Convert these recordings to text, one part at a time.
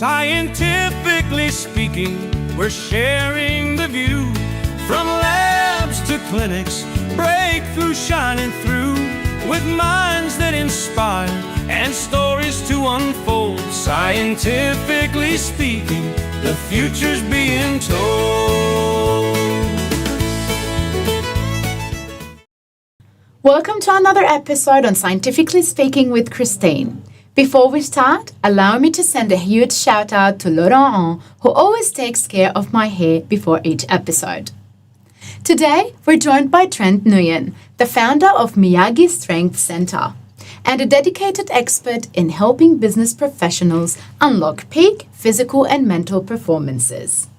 Scientifically speaking, we're sharing the view. From labs to clinics, breakthrough shining through. With minds that inspire and stories to unfold. Scientifically speaking, the future's being told. Welcome to another episode on Scientifically Speaking with Christine. Before we start, allow me to send a huge shout out to Laurent, who always takes care of my hair before each episode. Today, we're joined by Trent Nguyen, the founder of Miyagi Strength Centre, and a dedicated expert in helping business professionals unlock peak physical and mental performances.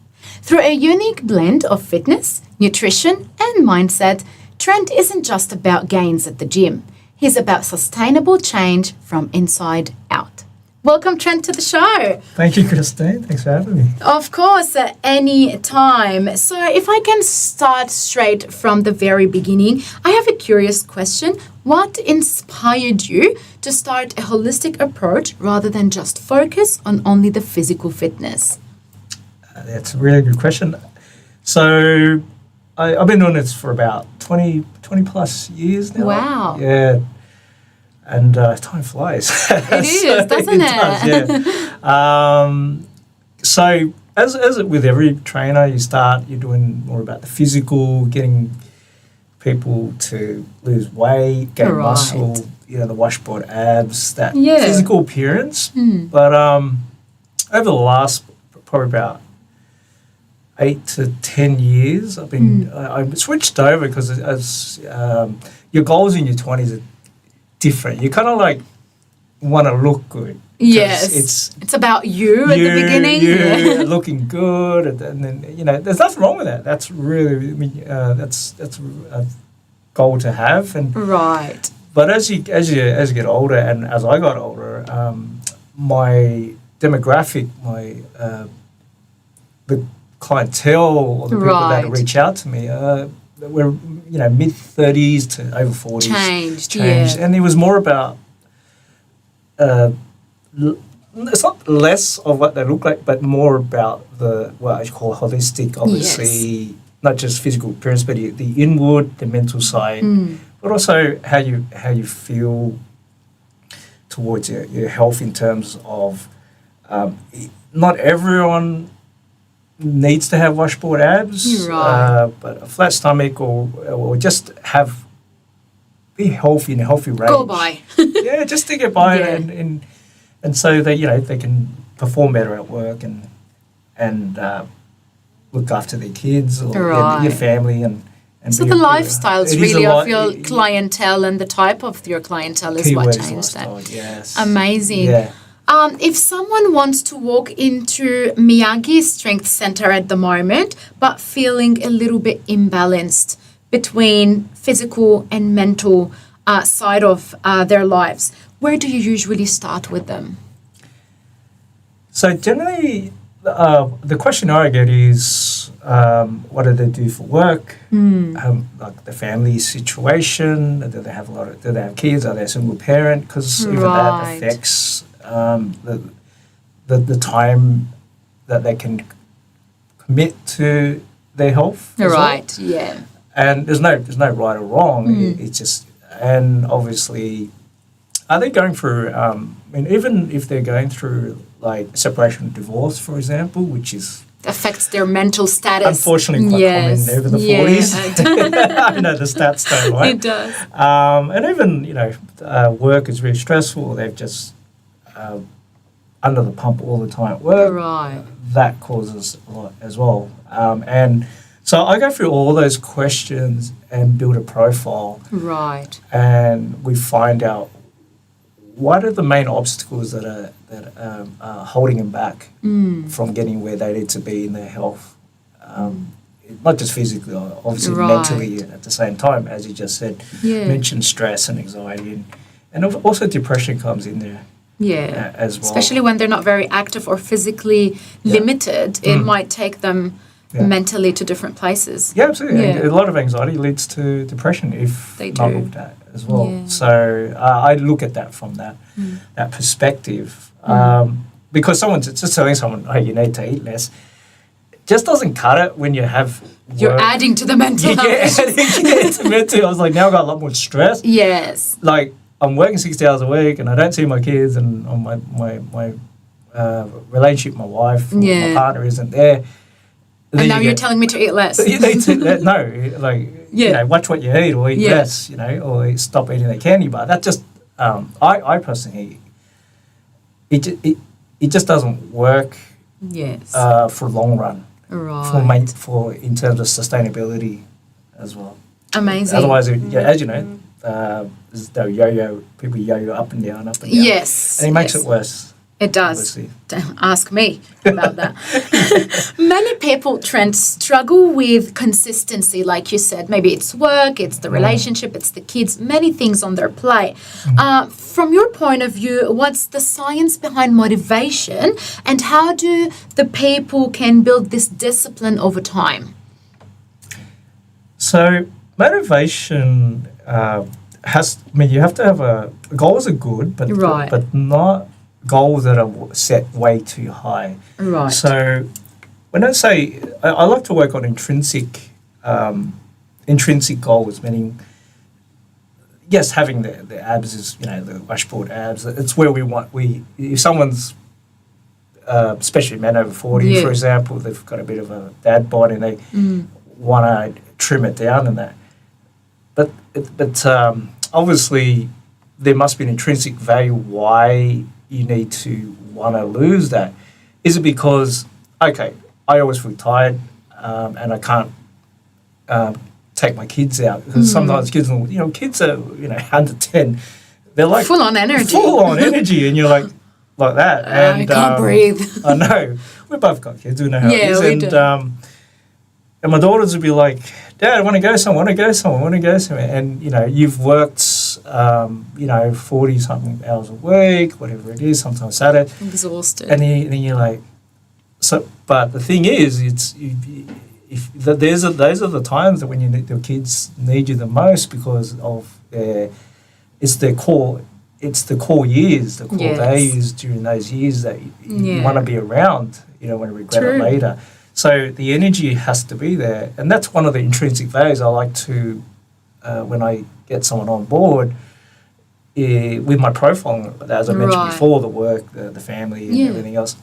Through a unique blend of fitness, nutrition, and mindset, Trent isn't just about gains at the gym. He's about sustainable change from inside out. Welcome, Trent, to the show. Thank you, Christine. Thanks for having me. Of course, at any time. So if I can start straight from the very beginning, I have a curious question. What inspired you to start a holistic approach rather than just focus on only the physical fitness? That's a really good question. So I've been doing this for about 20 plus years now. Wow. Yeah. And time flies. It is, doesn't it? Does, yeah. So as with every trainer, you're doing more about the physical, getting people to lose weight, gain muscle, the washboard abs, that physical appearance. But over the last probably about 8 to 10 years, I switched over because as your goals in your 20s are different. You kind of like want to look good. Yes, it's about you at the beginning. You looking good, and then there's nothing wrong with that. That's really, that's a goal to have. And right. But as you get older, and as I got older, my demographic, the clientele or the people that reach out to me, we're mid-30s to over 40s. Changed. Yeah. And it was more about it's not less of what they look like, but more about what I call holistic, obviously, not just physical appearance, but the inward, the mental side, but also how you feel towards your health in terms of not everyone needs to have washboard abs, but a flat stomach or just be healthy in a healthy range. Go by. Yeah, just to get by and so that they can perform better at work and look after their kids or your family and so the lifestyle is really of your clientele, and the type of your clientele is what changed that. Yes. Amazing. Yeah. If someone wants to walk into Miyagi Strength Centre at the moment, but feeling a little bit imbalanced between physical and mental side of their lives, where do you usually start with them? So generally, the question I get is, what do they do for work? Like the family situation. Do they have kids? Are they a single parent? Because even that affects the time that they can commit to their health. Right. Yeah. And there's no right or wrong. It's just, and obviously, are they going through? Even if they're going through like separation or divorce, for example, which is affects their mental status. Unfortunately, quite common over the 40s. I know the stats don't lie. It does. And even work is really stressful. They've just under the pump all the time at work. Right. That causes a lot as well. And so I go through all those questions and build a profile. Right. And we find out what are the main obstacles that are holding them back from getting where they need to be in their health. Not just physically, obviously mentally at the same time, as you just said. Yeah. Mentioned stress and anxiety. And also depression comes in there. Yeah, as well. Especially when they're not very active or physically limited, it might take them mentally to different places. Yeah, absolutely. Yeah. A lot of anxiety leads to depression if they not do. looked at as well. Yeah. So I look at that from that perspective. because someone's just telling someone, hey, you need to eat less, just doesn't cut it when you have You're work. adding to the mental health. It's mental. I was like, now I've got a lot more stress. Yes. Like, I'm working 60 hours a week and I don't see my kids, and on my relationship with my wife, my partner isn't there. And now you're telling me to eat less. You need to, no, like, you know, watch what you eat or eat less, you know, or stop eating the candy bar. That just, I personally, it just doesn't work for long run. Right. For in terms of sustainability as well. Amazing. Otherwise, as you know, people yo-yo up and down, Yes. and it makes it worse. It does. Obviously. Ask me about that. Many people, Trent, struggle with consistency, like you said. Maybe it's work, it's the relationship, it's the kids, many things on their plate. From your point of view, what's the science behind motivation, and how do the people can build this discipline over time? So motivation you have to have goals are good, but not goals that are set way too high. Right. So when I say, I like to work on intrinsic goals, meaning, yes, having the abs is, you know, the washboard abs, it's where if someone's, especially men over 40, for example, they've got a bit of a dad bod and they want to trim it down and that. But obviously there must be an intrinsic value why you need to want to lose that. Is it because, okay, I always feel tired and I can't take my kids out? Because sometimes kids are, under 10, they're like full on energy, and you're like that. And I can't breathe. I know. We both got kids, we know how it is. We do. And my daughters would be like, Dad, I want to go somewhere. And, you've worked, 40-something hours a week, whatever it is, sometimes Saturday. Exhausted. And then you're like, but the thing is, those are the times that when your kids need you the most, because of it's the core years, the core values during those years that you want to be around. You don't want to regret it later. So the energy has to be there, and that's one of the intrinsic values I like to, when I get someone on board, with my profile, as I mentioned before, the work, the family, and everything else,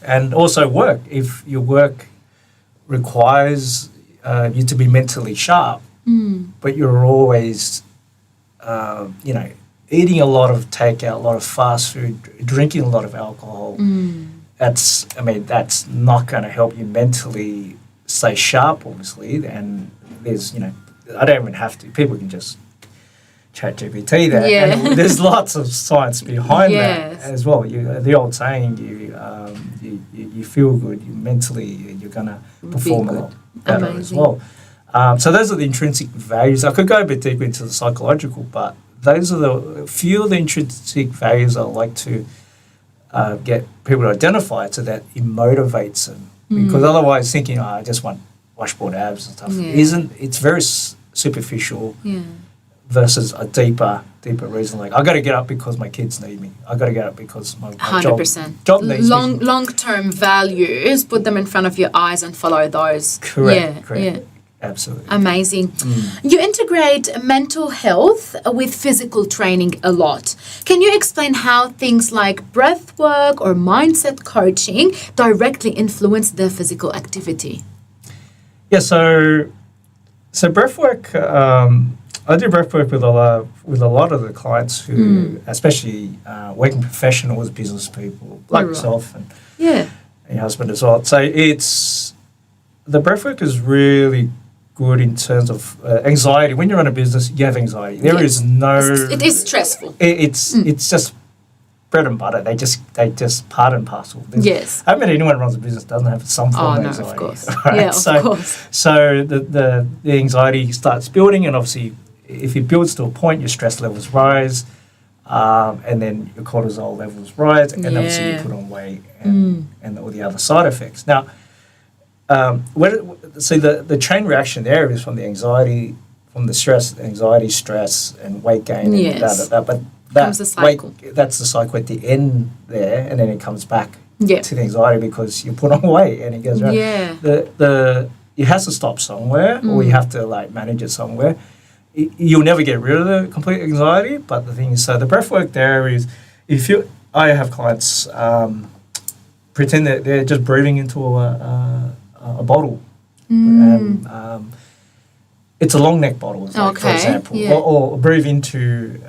and also work. If your work requires you to be mentally sharp, but you're always, eating a lot of takeout, a lot of fast food, drinking a lot of alcohol. That's not going to help you mentally stay sharp, obviously. And there's, I don't even have to. People can just chat GPT that. Yeah. And there's lots of science behind that as well. The old saying, you feel good, you're going to perform a lot better as well. So those are the intrinsic values. I could go a bit deeper into the psychological, but those are the few of the intrinsic values I like to get people to identify, so that it motivates them. Because otherwise thinking, I just want washboard abs and stuff, it's very superficial versus a deeper reason. Like, I got to get up because my kids need me. I got to get up because my 100%. job needs me. Long-term values, put them in front of your eyes and follow those. Correct. Yeah. Absolutely. Amazing. You integrate mental health with physical training a lot. Can you explain how things like breath work or mindset coaching directly influence the physical activity? Yeah, so breath work, I do breath work with a lot of the clients who, especially working professionals, business people like yourself and your husband as well. So the breath work is really good in terms of anxiety. When you run a business, you have anxiety. There is no. It is stressful. It's just bread and butter. They just part and parcel. Yes. I haven't met anyone who runs a business that doesn't have some form of anxiety. Of course. Right? Yeah, of course. So the anxiety starts building, and obviously, if it builds to a point, your stress levels rise, and then your cortisol levels rise, and obviously you put on weight and all the other side effects. Now, the chain reaction there is from the anxiety, from the stress, and weight gain, and but Comes the cycle. That's the cycle at the end there, and then it comes back Yeah. to the anxiety because you put on weight and it goes around. Yeah. It has to stop somewhere, or you have to like manage it somewhere. You'll never get rid of the complete anxiety, but the thing is, so the breath work there is, I have clients pretend that they're just breathing into a bottle. It's a long neck bottle, like, for example, yeah. or breathe into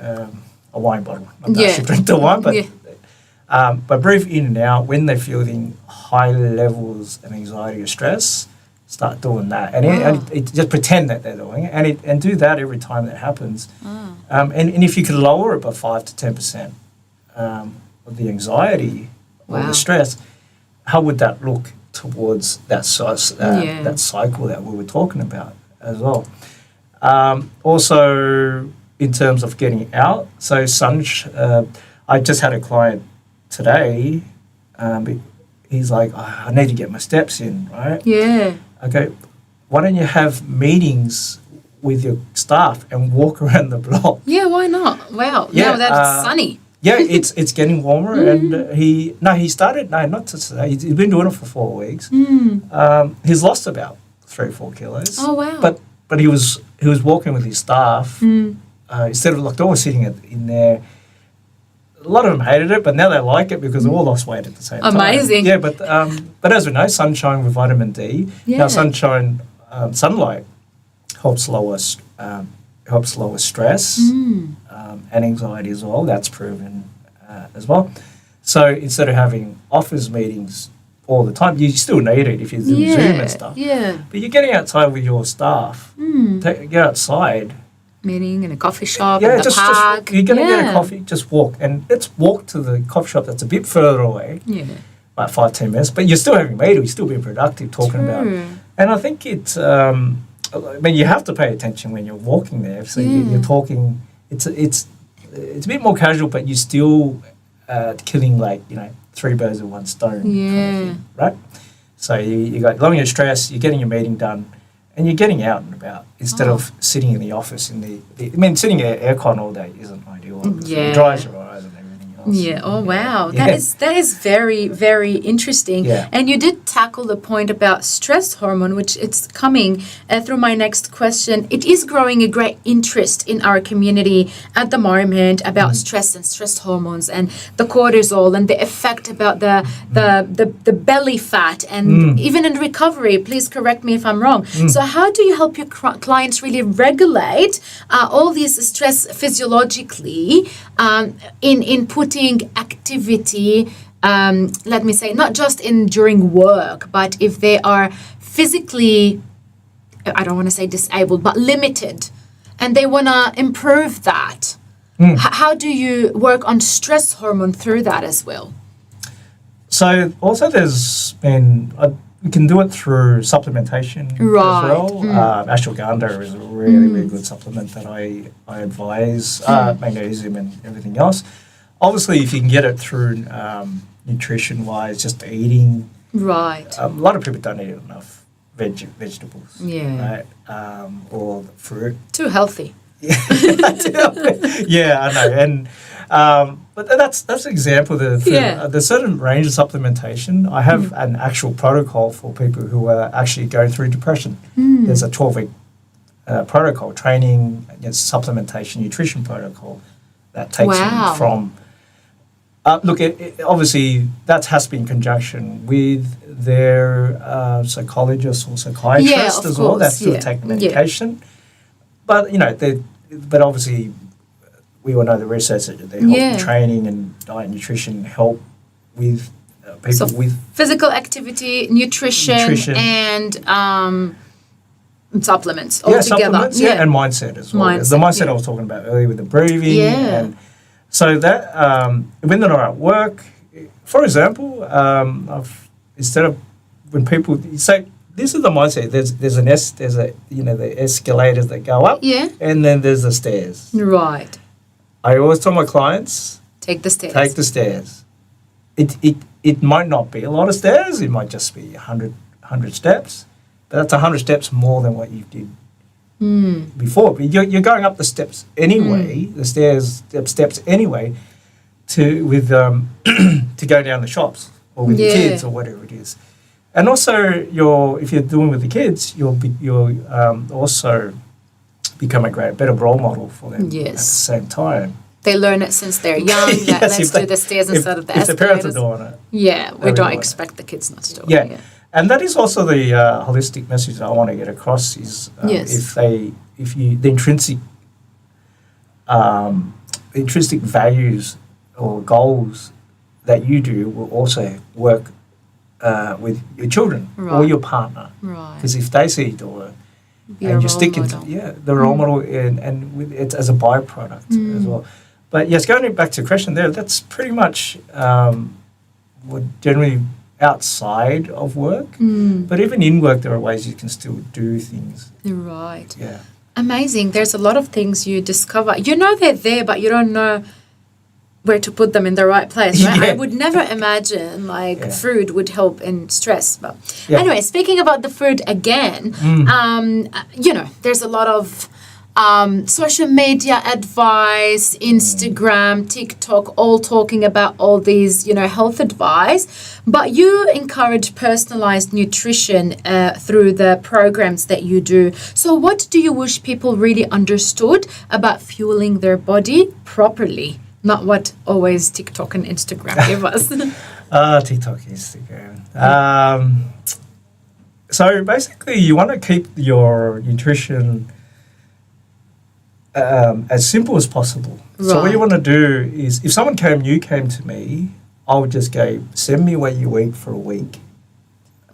a wine bottle. Not that I Yeah. should drink the wine, but Yeah. but breathe in and out when they're feeling high levels of anxiety or stress. Start doing that, and it just pretend that they're doing it, and do that every time that happens. And if you could lower it by 5 to 10% of the anxiety or Wow. the stress, how would that look towards that Yeah. that cycle that we were talking about as well? Also, in terms of getting out, so I just had a client today. He's like, I need to get my steps in, right? Yeah. Okay, why don't you have meetings with your staff and walk around the block? Yeah, why not? Wow. Yeah, Now that's sunny. Yeah, it's getting warmer, and he started not today. He's been doing it for 4 weeks. He's lost about 3-4 kilos. Oh wow. But he was walking with his staff instead of like they were sitting in there. A lot of them hated it, but now they like it because they all lost weight at the same time. Amazing. Yeah, but as we know, sunshine with vitamin D. Yeah. Now, sunlight helps lower stress and anxiety as well. That's proven as well. So instead of having office meetings all the time, you still need it if you're doing Zoom and stuff. Yeah. But you're getting outside with your staff. Get outside. Meeting in a coffee shop, in the just park. you're going to get a coffee, just walk. And let's walk to the coffee shop that's a bit further away, Yeah. like 5-10 minutes. But you're still having a meeting, you're still being productive, talking about. And I think it's, you have to pay attention when you're walking there. So you're talking, it's a bit more casual, but you're still killing 3 birds with one stone. Yeah. Kind of thing, right? So you got lowering your stress, you're getting your meeting done. And you're getting out and about instead of sitting in the office sitting in aircon all day isn't ideal. Yeah. It dries your eyes and everything else. Yeah. Oh wow. Yeah. That is very, very interesting. Yeah. And you did tackle the point about stress hormone, which it's coming through my next question. It is growing a great interest in our community at the moment about stress and stress hormones and the cortisol and the effect about the belly fat and even in recovery. Please correct me if I'm wrong. So how do you help your clients really regulate all these stress physiologically in putting activity, let me say, not just during work, but if they are physically, I don't want to say disabled, but limited, and they want to improve that. How do you work on stress hormone through that as well? So also we can do it through supplementation as well. Ashwagandha is a really, really good supplement that I advise, magnesium and everything else. Obviously, if you can get it through nutrition-wise, just eating. Right. A lot of people don't eat enough vegetables. Yeah. Right? Or fruit. Too healthy. Yeah, I know. And but that's an example. There's certain range of supplementation. I have an actual protocol for people who are actually going through depression. There's a 12-week protocol, training, supplementation, nutrition protocol that takes them from. Obviously that has to be in conjunction with their psychologist or psychiatrist as well. That's still take medication. But but obviously we all know the research that they help with training and diet and nutrition help with people with physical activity, nutrition. And supplements all together. Supplements, and mindset as well. The mindset I was talking about earlier with the breathing. And so that when they're not at work, for example, instead of when people say, this is the mindset. There's the escalators that go up, and then there's the stairs. Right. I always tell my clients, take the stairs. Take the stairs. It might not be a lot of stairs. It might just be 100 steps, but that's 100 steps more than what you did before. But you're going up the steps anyway, the steps anyway, to go down the shops or with the kids or whatever it is. And also, if you're doing with the kids, you'll also become a better role model for them at the same time. They learn it since they're young. That let's do the stairs instead of the escalators. If the parents are doing it. Yeah, we don't expect the kids not to do it. Yeah. And that is also the holistic message that I want to get across is the intrinsic values or goals that you do will also work with your children or your partner. Right. Because if they see you do it, and you stick into the role model and with it as a byproduct as well. But yes, going back to the question there, that's pretty much what generally outside of work. But even in work, there are ways you can still do things. Right. Yeah. Amazing. There's a lot of things you discover. You know they're there, but you don't know where to put them in the right place, right? I would never imagine food would help in stress. But anyway, speaking about the food again, there's a lot of social media advice, Instagram, TikTok, all talking about all these, health advice. But you encourage personalized nutrition through the programs that you do. So what do you wish people really understood about fueling their body properly? Not what always TikTok and Instagram give us. TikTok, Instagram. So basically, you want to keep your nutrition as simple as possible. Right. So what you want to do is, if someone came to me, I would just go, send me what you eat for a week.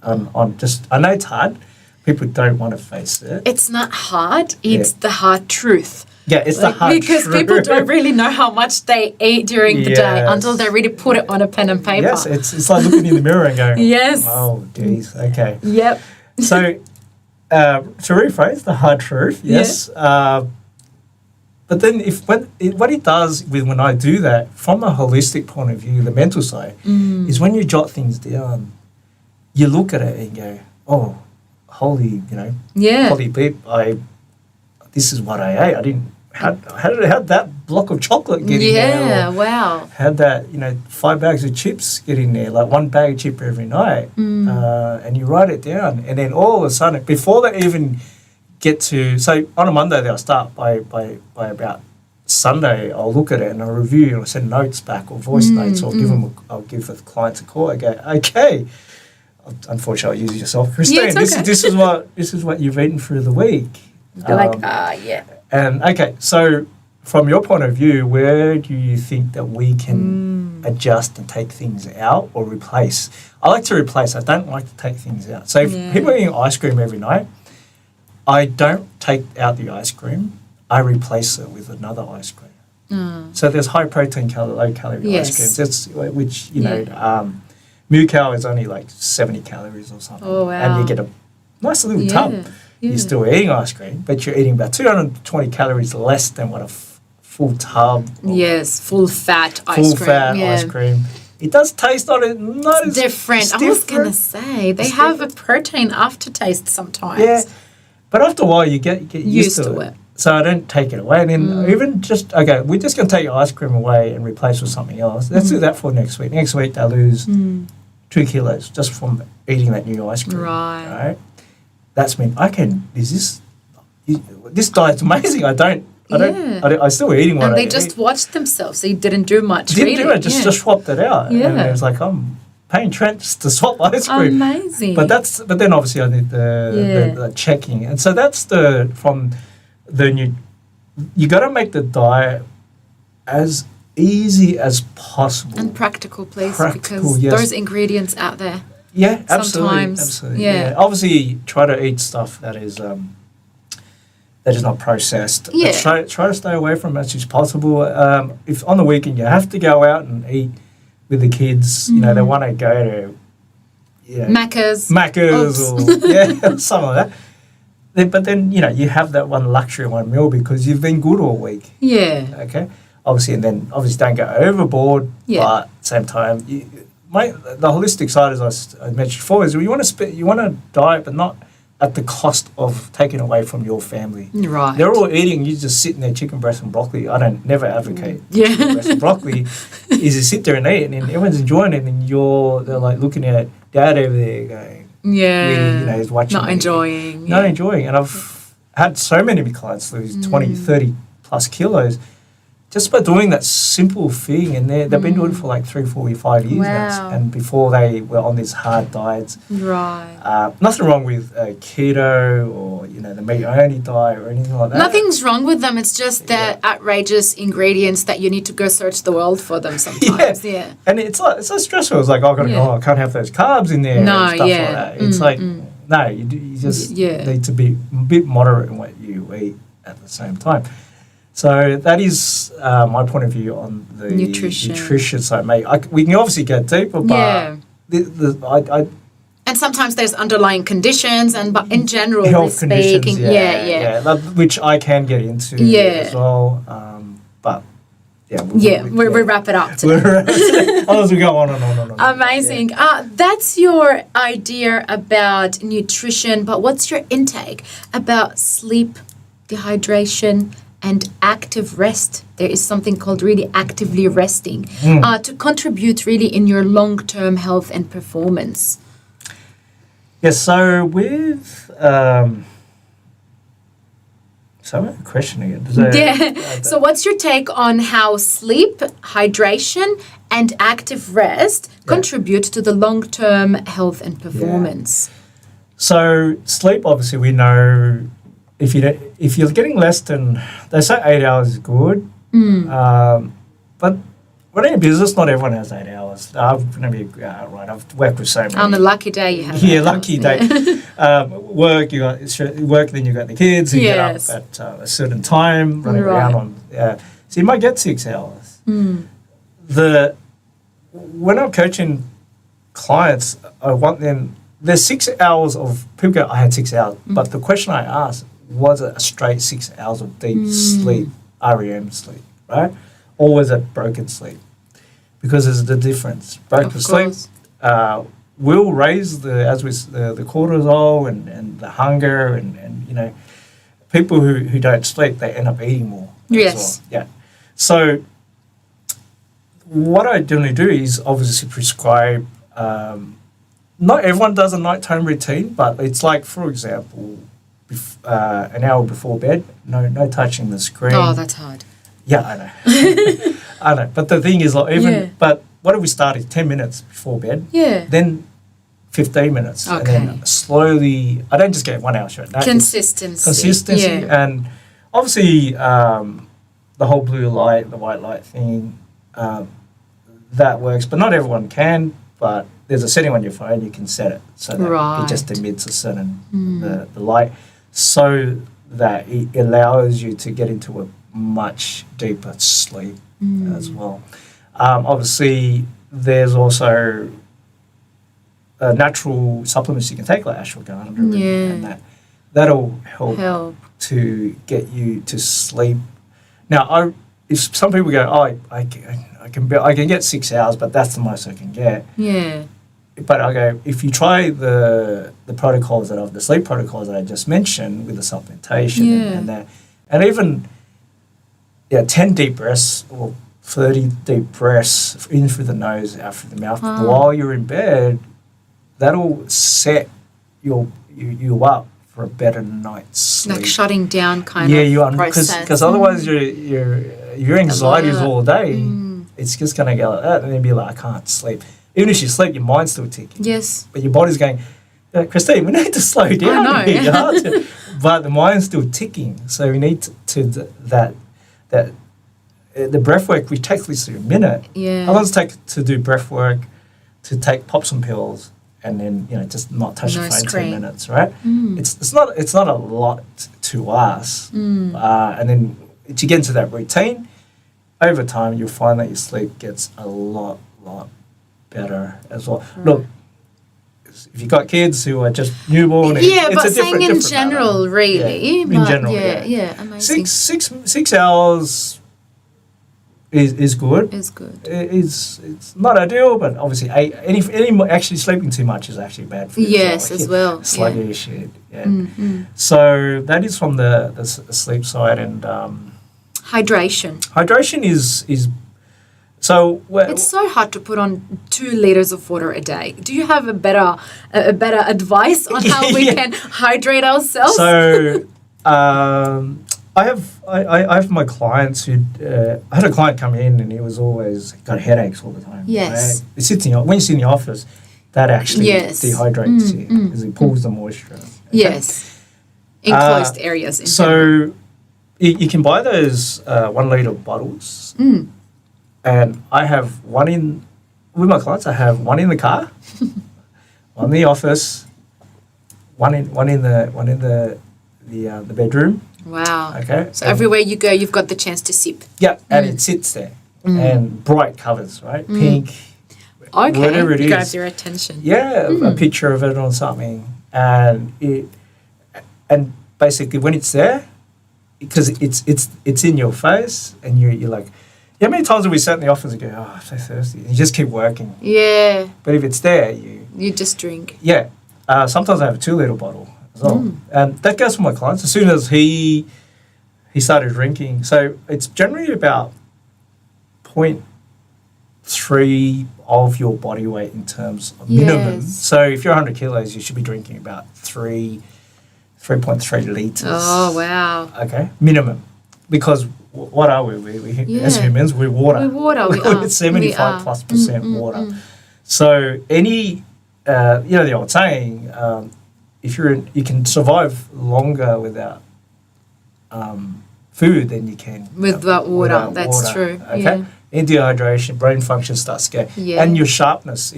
I know it's hard. People don't want to face it. It's not hard. It's the hard truth. Yeah, it's the hard because truth. People don't really know how much they eat during the day until they really put it on a pen and paper. Yes, it's like looking in the mirror and going, yes. Oh, geez, okay. Yep. So, to rephrase the hard truth, yes. Yeah. But then what it does when I do that, from a holistic point of view, the mental side, is when you jot things down, you look at it and go, oh, holy beep, this is what I ate. I didn't. How did that block of chocolate get in there? Yeah, wow. Had that 5 bags of chips get in there, like 1 bag of chip every night, and you write it down, and then all of a sudden, before they even get to, so on a Monday they'll start by about Sunday. I'll look at it and I'll review and I'll send notes back or voice notes, or I'll give the clients a call. I go, okay. Unfortunately, I'll use yourself, Christine. Yeah, it's okay. This is what you've eaten through the week. Yeah. And okay, so from your point of view, where do you think that we can adjust and take things out or replace? I like to replace. I don't like to take things out. So if people are eating ice cream every night, I don't take out the ice cream. I replace it with another ice cream. So there's high protein, low calorie ice creams. That's which Moo-Cow is only like 70 calories or something. Oh, wow. And you get a nice little tub. Yeah. You're still eating ice cream, but you're eating about 220 calories less than what a full tub. Full fat ice cream. Ice cream. It does taste not as different. I was going to say, they have a protein aftertaste sometimes. Yeah, but after a while you get used to it. So I don't take it away. And then even we're just going to take your ice cream away and replace with something else. Let's do that for next week. Next week they'll lose 2 kilos just from eating that new ice cream. Right? That's mean this diet's amazing. I still eating one. And they just watched themselves. So you didn't do much. Just swapped it out. Yeah. And it was like, I'm paying Trent just to swap ice cream. Amazing. But then obviously I did the checking. And so that's you got to make the diet as easy as possible. And practical, please, because those ingredients out there. Yeah, sometimes, absolutely. Yeah. Obviously, try to eat stuff that is not processed. Yeah. Try to stay away from as much as possible. If on the weekend you have to go out and eat with the kids, they want to go to Macca's or something like that. But then you have that one luxury one meal because you've been good all week. Yeah. Okay. Obviously don't go overboard. Yeah. But at the same time, the holistic side, as I mentioned before, is you want to diet, but not at the cost of taking away from your family. Right. They're all eating, you just sitting there, chicken breast and broccoli. I don't never advocate Yeah. chicken breast and broccoli. Is you sit there and eat, and then everyone's enjoying it, and they're like looking at dad over there going, Yeah. really, he's watching. Not enjoying. Not enjoying. And I've had so many of my clients lose 20, 30 plus kilos just by doing that simple thing. And they've been doing it for like 3, 4, 5 years now. Wow. And before they were on these hard diets. Right. Nothing wrong with keto or, the meat-only diet or anything like that. Nothing's wrong with them. It's just the outrageous ingredients that you need to go search the world for them sometimes. Yeah. And it's so stressful. It's like, I I can't have those carbs in there No, and stuff yeah. like that. It's like, no, you just need to be a bit moderate in what you eat at the same time. So that is my point of view on the nutrition side, mate. We can obviously go deeper, but and sometimes there's underlying conditions, but in general, health conditions, yeah. which I can get into as well. But we wrap it up today. Otherwise we go on and on and on. Amazing. That's your idea about nutrition, but what's your intake about sleep, dehydration, and active rest? There is something called really actively resting to contribute really in your long-term health and performance. Yes, so with so question again. So what's your take on how sleep, hydration, and active rest contribute to the long-term health and performance? So sleep, obviously, we know if you're getting less than, they say 8 hours is good, but running a business, not everyone has 8 hours. I've worked with so many. On a lucky day, you have. Yeah, lucky day. Work, then you got the kids. You get up at a certain time, running around on. So you might get 6 hours. When I'm coaching clients, I want them. There's 6 hours of people go, I had 6 hours, but the question I ask, was it a straight 6 hours of deep sleep, REM sleep, right? Or was it broken sleep? Because there's the difference. Broken sleep will raise the cortisol and the hunger and people who don't sleep, they end up eating more. Yes. Well. Yeah. So what I generally do is obviously prescribe. Not everyone does a nighttime routine, but it's like, for example, an hour before bed, no touching the screen. Oh, that's hard. Yeah, I know. I know. But the thing is, but what if we started 10 minutes before bed? Yeah. Then 15 minutes. Okay. And then slowly, I don't just get 1 hour straight. No, Consistency. Yeah. And obviously, the whole blue light, the white light thing, that works. But not everyone can. But there's a setting on your phone, you can set it so that it just emits a certain the light, so that it allows you to get into a much deeper sleep as well. Obviously, there's also natural supplements you can take, like ashwagandha and that'll help to get you to sleep. Now, if some people go, I can get 6 hours, but that's the most I can get. Yeah. But I go, if you try the protocols the sleep protocols that I just mentioned with the supplementation and that, and even 10 deep breaths or 30 deep breaths in through the nose, out through the mouth while you're in bed, that'll set you up for a better night's sleep. Like shutting down kind of process. Because otherwise your anxiety is all day. It's just going to go like that, and then be like, I can't sleep. Even if you sleep, your mind's still ticking. Yes. But your body's going, Christine, we need to slow down. I know. But the mind's still ticking. So we need the breath work, we take this a minute. Yeah. How long does it take to do breath work, to pop some pills, and then just not touch the phone screen. 10 minutes, right? It's not a lot to us. And then to get into that routine, over time you'll find that your sleep gets a lot better as well. Right. Look, if you've got kids who are just newborn, but saying in general, matter. Really, in general, amazing. Six hours is good. It's good. It's not ideal, but obviously actually sleeping too much is actually bad for you. Yes, as well. Sluggish. Yeah. So that is from the sleep side, and Hydration. hydration is so. It's so hard to put on 2 liters of water a day. Do you have a better advice on how we can hydrate ourselves? So I have my clients who I had a client come in and he was always got headaches all the time. Yes. Right? It sits when you sit in the office, that actually dehydrates you because it pulls the moisture. Okay? Yes. Enclosed areas. In So you can buy those 1 litre bottles, and I have one with my clients. I have one in the car, one in the office, one in the bedroom. Wow. Okay. So everywhere you go, you've got the chance to sip. Yeah, and it sits there, and bright colours, right? Pink, Okay. whatever it you is. grabs your attention. Yeah, a picture of it or something, and basically when it's there, because it's in your face, and you're like, how many times have we sat in the office and go, oh, I'm so thirsty, and you just keep working. Yeah. But if it's there, You just drink. yeah. Sometimes I have a 2 litre bottle as well, and that goes for my clients. As soon as he started drinking, so it's generally about 0.3 of your body weight in terms of minimum. Yes. So if you're 100 kilos, you should be drinking about 3.3 litres. Oh, wow. Okay, minimum. Because what are we? We as humans, we're water. We're water, we are. We're 75 plus percent water. So any, the old saying, if you can survive longer without food than you can Without water. without That's water. true. Okay, Yeah. in dehydration, brain function starts to go, Yeah. and your sharpness.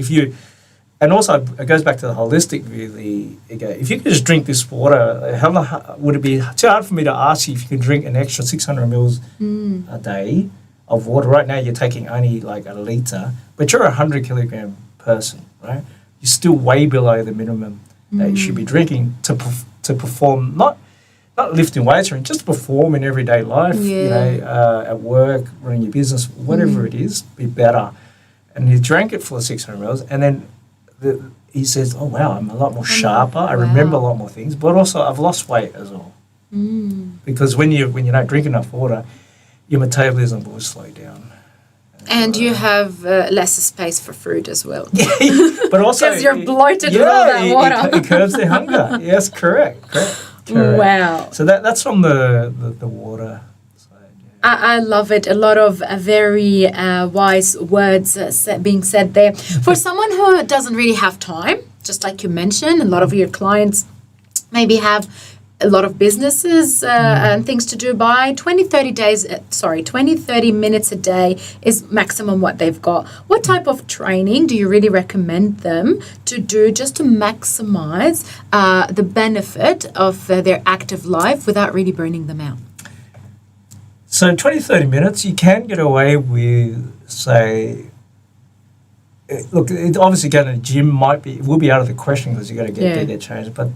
And also it goes back to the holistic view. If you could just drink this water, would it be too hard for me to ask you if you can drink an extra 600 mils a day of water? Right now you're taking only like a litre, but you're a 100 kilogram person, right? You're still way below the minimum that you should be drinking to perform, not lifting weights or anything, just perform in everyday life, at work, running your business, whatever it is, be better. And he drank it for 600 mils, and then he says, oh wow, I'm a lot more sharper, I remember a lot more things, but also I've lost weight as well. Because when you don't drink enough water, your metabolism will slow down. And you have less space for food as well. But also Because you're bloated with all that water. It curbs the hunger. Yes, correct. Wow. So that's from the water side. Yeah. I love it. A lot of very wise words being said there. For someone who doesn't really have time, just like you mentioned, a lot of your clients maybe have a lot of businesses and things to do by 30 minutes a day is maximum what they've got. What type of training do you really recommend them to do just to maximize the benefit of their active life without really burning them out? So 20-30 minutes, you can get away with, say, look, obviously going to the gym will be out of the question because you've got to get there changed, but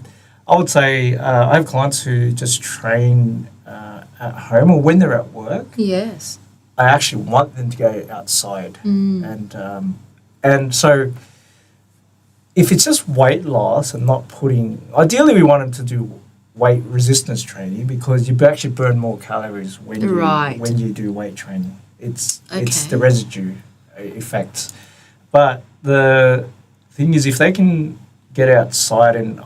I would say I have clients who just train at home or when they're at work. Yes. I actually want them to go outside. And so if it's just weight loss and not ideally we want them to do weight resistance training because you actually burn more calories when you do weight training. It's the residue effects. But the thing is, if they can get outside and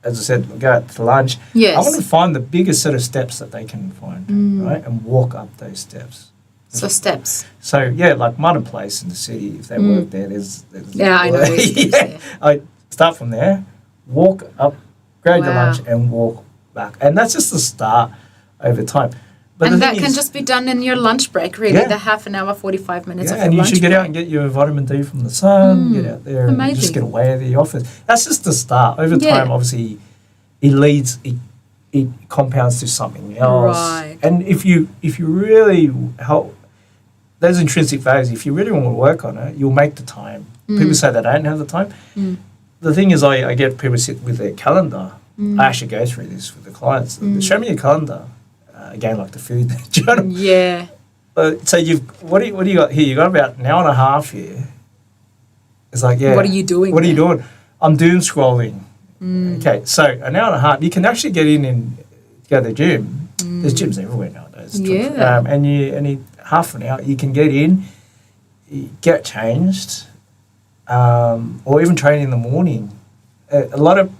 as I said, go out to lunch. Yes. I want to find the biggest set of steps that they can find, right, and walk up those steps. So steps. So like Martin Place in the city, if they work there, there's I know. I start from there, walk up, grab your lunch, and walk back, and that's just the start over time. But and that can just be done in your lunch break, really, the half an hour, 45 minutes of your lunch break. And you should get out and get your vitamin D from the sun, get out there and just get away of the office. That's just the start. Over time, obviously, it compounds to something else. Right. And if you really help, those intrinsic values, if you really want to work on it, you'll make the time. People say they don't have the time. The thing is, I get people sit with their calendar. I actually go through this with the clients. Show me your calendar. Again, like the food journal. Yeah. So what do you got here? You got about an hour and a half here. It's like, yeah. What are you doing? What are you doing? I'm doom scrolling. Okay, so an hour and a half. You can actually get in and go to the gym. There's gyms everywhere nowadays. Yeah. And half an hour you can get in, you get changed, or even train in the morning. A lot of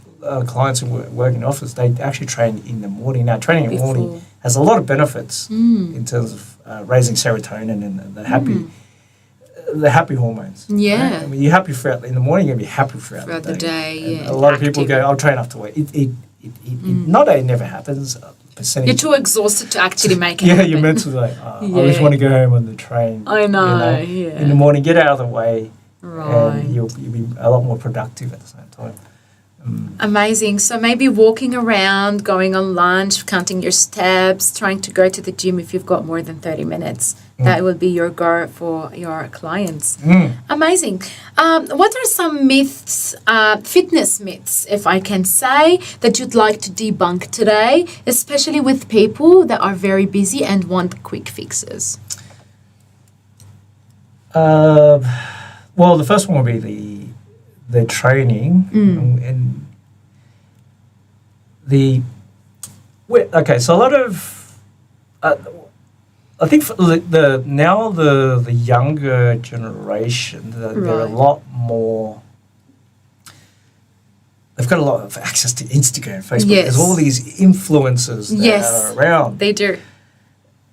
clients who work in office, they actually train in the morning. Now, training in the morning has a lot of benefits in terms of raising serotonin and the happy hormones. Yeah. Right? I mean, you're happy in the morning, you're going to be happy throughout the day. Yeah. A lot of people go, I'll train after work. Not that it never happens. Percentage. You're too exhausted to actually make it Yeah, happen. you're mentally like, I just want to go home on the train. I know, In the morning, get out of the way. Right. And you'll be a lot more productive at the same time. Amazing. So maybe walking around, going on lunch, counting your steps, trying to go to the gym if you've got more than 30 minutes. That will be your goal for your clients. Amazing. What are some myths, fitness myths, if I can say, that you'd like to debunk today, especially with people that are very busy and want quick fixes? Well, the first one will be the training and so a lot of I think for the younger generation they're a lot more. They've got a lot of access to Instagram, Facebook. Yes. There's all these influencers that are around. They do.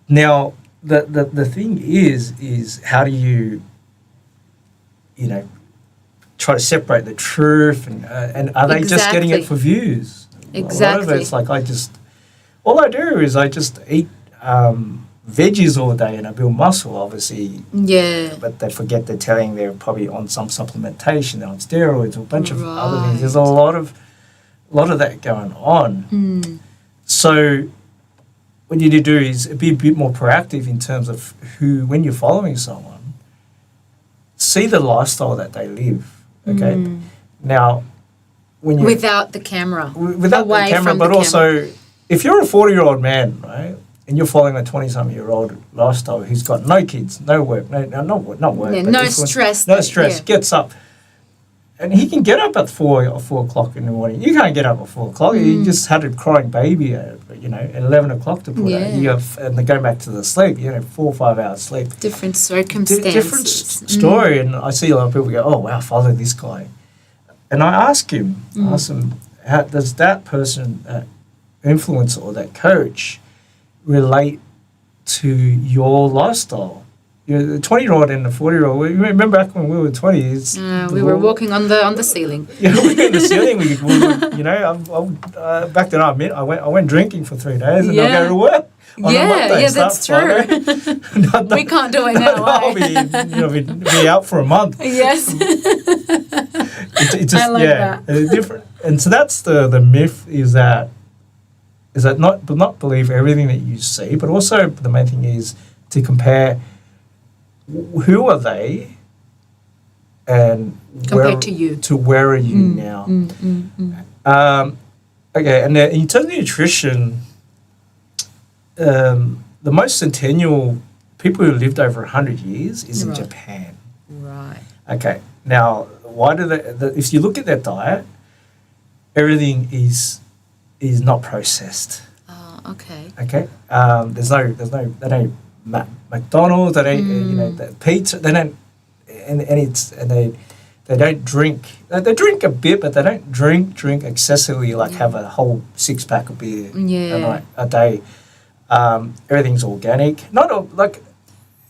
Now the thing is how do you try to separate the truth and are they just getting it for views? Exactly. A lot of it's like all I do is I just eat veggies all day and I build muscle, obviously. Yeah. But they forget they're probably on some supplementation, they're on steroids or a bunch of other things. There's a lot of that going on. So what you need to do is be a bit more proactive in terms of when you're following someone, see the lifestyle that they live. Okay. Now, when you without the camera, but also if you're a 40-year-old man, right, and you're following a 20-something-year-old lifestyle who's got no kids, no work, not work, no stress, gets up, and he can get up at 4 o'clock in the morning. You can't get up at 4 o'clock. You just had a crying baby at 11 o'clock to put out. And they go back to the sleep. 4 or 5 hours sleep. Different circumstances. Different story. And I see a lot of people go, oh wow, follow this guy. And I ask him, how does that person, influencer or that coach, relate to your lifestyle? The 20-year-old and the 40-year-old. Remember back when we were 20s? We were walking on the ceiling. Yeah, we were on the ceiling. Back then I went drinking for 3 days and I'll go to work. On a Monday, that's true. We can't do it now. I'll be out for a month. Yes. It's just, I like that. Different. And so that's the myth is that not believe everything that you see, but also the main thing is to compare who are they and compared to you. Where are you now? Okay, and in terms of nutrition, the most centennial people who lived over 100 years is in Japan. Right. Okay, now why do if you look at their diet, everything is not processed. Oh, okay. Okay, there's no they don't McDonald's, they don't the pizza, they don't they don't drink. They drink a bit, but they don't drink excessively. Have a whole 6-pack of beer a day. Everything's organic.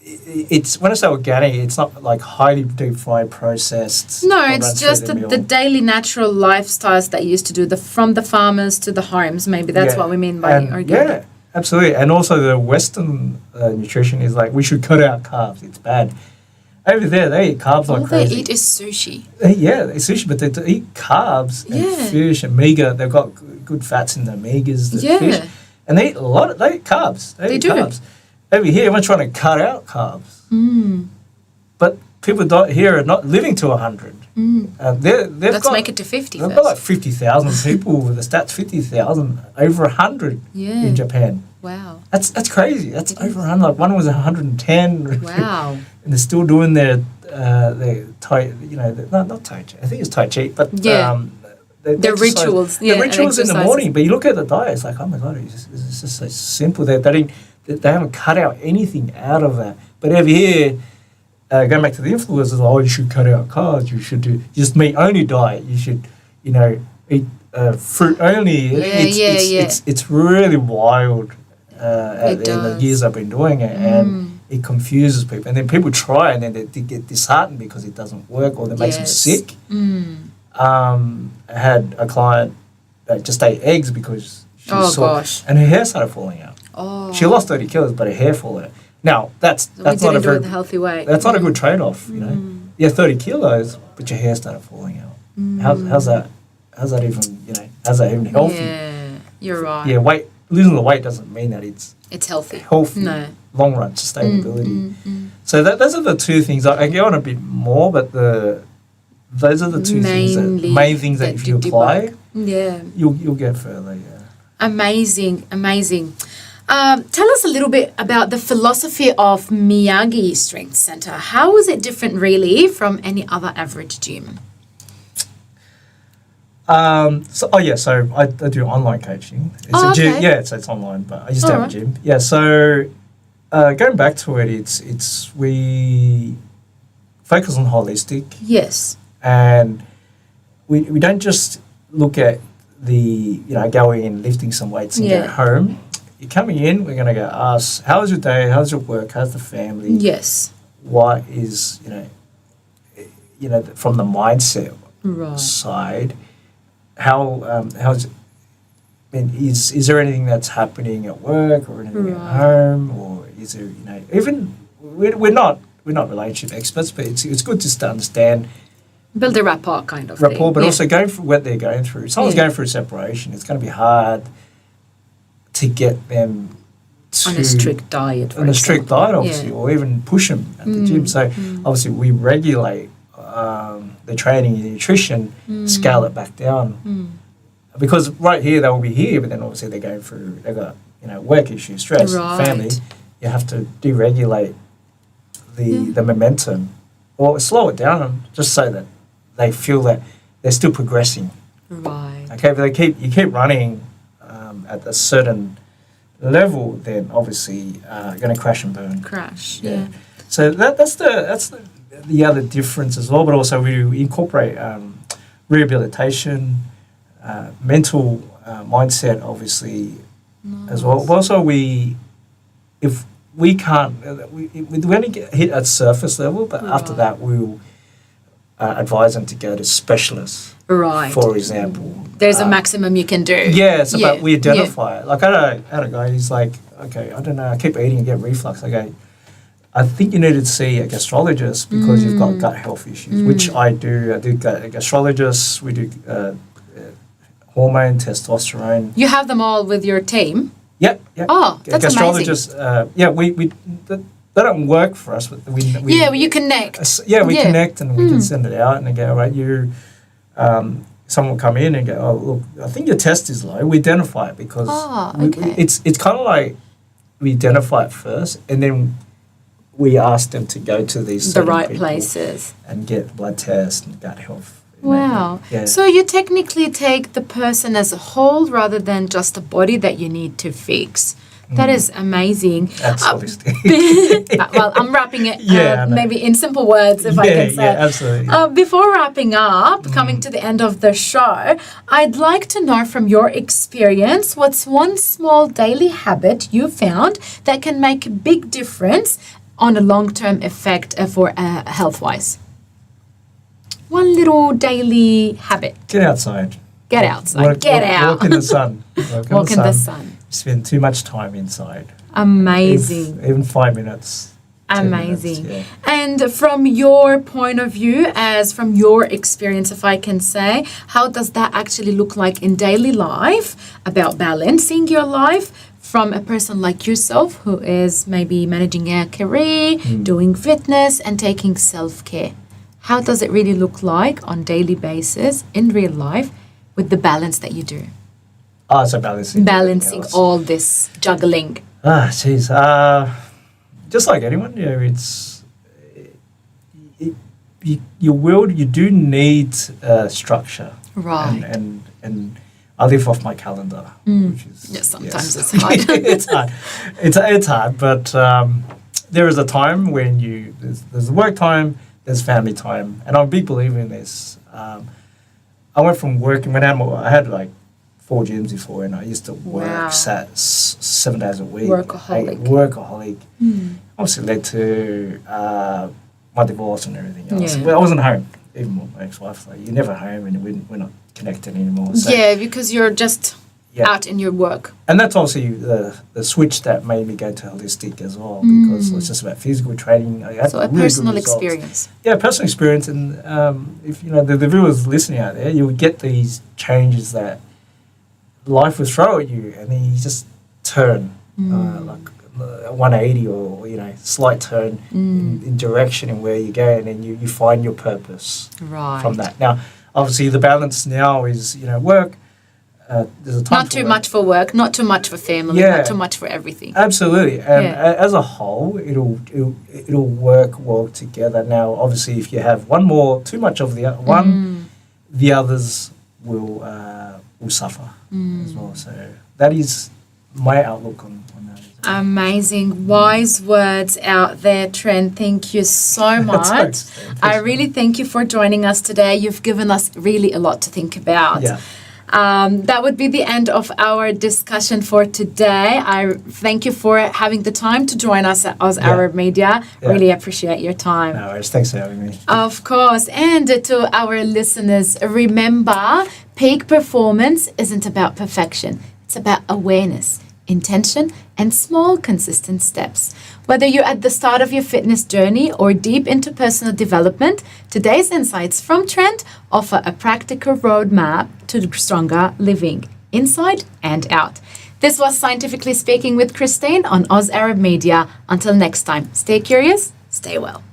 It's when I say organic, it's not like highly deep fried, processed. No, it's just the daily natural lifestyles that you used to do from the farmers to the homes. Maybe that's what we mean by organic. Yeah, absolutely. And also the Western nutrition is like we should cut out carbs. It's bad. Over there, they eat carbs like crazy. All they eat is sushi. They eat sushi, but they eat carbs and fish and omega. They've got good fats in the omegas, the fish. And they eat they eat carbs. They eat do. Carbs. Over here, everyone's trying to cut out carbs. But people here are not living to 100. Let's make it to 50 They've got like 50,000 people with the stats, 50,000, over 100 in Japan. Wow. That's crazy. That's over 100. Like one was 110. Wow. And they're still doing their Tai, not Tai Chi. I think it's Tai Chi, but Yeah. Their rituals. The rituals in the morning. But you look at the diet, it's like, oh my God, it's just so simple. They haven't cut out anything out of that. But over here, going back to the influencers, you should cut out carbs. You should do just meat only diet. You should, eat fruit only. It's really wild. At the end of the years I've been doing it, and it confuses people. And then people try, and then they get disheartened because it doesn't work, or it makes them sick. I had a client that just ate eggs because she and her hair started falling out. Oh. She lost 30 kilos, but her hair falling out. Now that's not a very the healthy way. That's not a good trade-off. Yeah, 30 kilos, but your hair started falling out. How's that? How's that even healthy? Yeah, you're right. Yeah, losing the weight doesn't mean that it's healthy. No. Long run sustainability. So those are the two things. I go on a bit more, but those are the main things that if you apply, you'll get further. Yeah. Amazing. Tell us a little bit about the philosophy of Miyagi Strength Centre. How is it different, really, from any other average gym? So I do online coaching. It's a gym. Yeah, it's online, but I used to have a gym. Yeah, so going back to it, it's we focus on holistic. Yes. And we don't just look at going and lifting some weights and go home. You're coming in, we're going to go ask, how's your day? How's your work? How's the family? Yes. What is, from the mindset side, how's is there anything that's happening at work or anything at home, or is there, even we're not relationship experts, but it's good just to understand. Build a rapport kind of thing. But yeah. also going through what they're going through. Someone's going through separation. It's going to be hard to get them on a strict diet, obviously, or even push them at the gym. So obviously we regulate the training and nutrition, scale it back down. Because right here they will be here, but then obviously they've got work issues, stress, family. You have to deregulate the momentum, or slow it down just so that they feel that they're still progressing. Right. Okay, but you keep running at a certain level, then obviously going to crash and burn. Yeah. So that's the other difference as well. But also we incorporate rehabilitation, mental mindset, obviously, as well. But also we only hit at surface level, but after that we'll advise them to go to specialists. Right. For example. There's a maximum you can do. Yeah, but we identify it. Like I had a guy, he's like, okay, I don't know, I keep eating and get reflux. I think you need to see a gastrologist because you've got gut health issues, which I do. I do a gastrologist, we do hormone, testosterone. You have them all with your team? Yep. Oh, that's amazing. They don't work for us, but you connect. We connect and we can send it out and they go, all right, someone will come in and go, oh, look, I think your test is low. We identify it because it's kind of like we identify it first and then we ask them to go to the right places and get blood tests and gut health. Wow. Yeah. So you technically take the person as a whole rather than just a body that you need to fix. That is amazing. That's holistic. Well, I'm wrapping it maybe in simple words if I can say. Yeah, absolutely. Before wrapping up, coming to the end of the show, I'd like to know from your experience, what's one small daily habit you found that can make a big difference on a long-term effect for health-wise? One little daily habit. Get outside. Get outside. Walk in the sun. Walk in the sun. Spend too much time inside. Amazing. Even 5 minutes. Amazing. 10 minutes, And from your point of view, from your experience, if I can say, how does that actually look like in daily life about balancing your life from a person like yourself who is maybe managing a career, doing fitness and taking self-care? How does it really look like on daily basis in real life with the balance that you do? Oh, so balancing. Balancing everything else. all this juggling. Jeez. Just like anyone, it's you do need structure. Right. And I live off my calendar, which is Yeah, sometimes it's hard. it's hard. It's hard, but there is a time when there's work time, there's family time, and I'm a big believer in this. I went from working when I had like 4 gyms before, and I used to work Wow. 7 days a week. Workaholic. Workaholic. Obviously led to my divorce and everything else. Yeah. Well, I wasn't home. Even with my ex-wife, like, you're never home, and we're not connected anymore. So, Yeah, because you're just yeah. out in your work. And that's obviously the switch that made me go to holistic as well, because it's just about physical training. I had So a really good personal results. experience. Yeah, personal experience, and if you know the viewers listening out there, you would get these changes that life will throw at you, and then you just turn like 180 or slight turn in direction in where you go, and then you find your purpose Right. from that. Now, obviously, the balance now is work. There's a time Not too much for work, not too much for family, Yeah. not too much for everything. Absolutely, and Yeah. as a whole, it'll work well together. Now, obviously, if you have too much of the one, the others will suffer as well. So that is my outlook on that. Amazing, wise words out there, Trent. Thank you so much. Thanks. I really thank you for joining us today. You've given us really a lot to think about. Yeah. That would be the end of our discussion for today. I thank you for having the time to join us at Oz Arab Media. Yeah. Really appreciate your time. No worries. Thanks for having me. Of course. And to our listeners, remember, peak performance isn't about perfection. It's about awareness, intention, and small, consistent steps. Whether you're at the start of your fitness journey or deep into personal development, today's insights from Trent offer a practical roadmap to stronger living, inside and out. This was Scientifically Speaking with Christine on Oz Arab Media. Until next time, stay curious, stay well.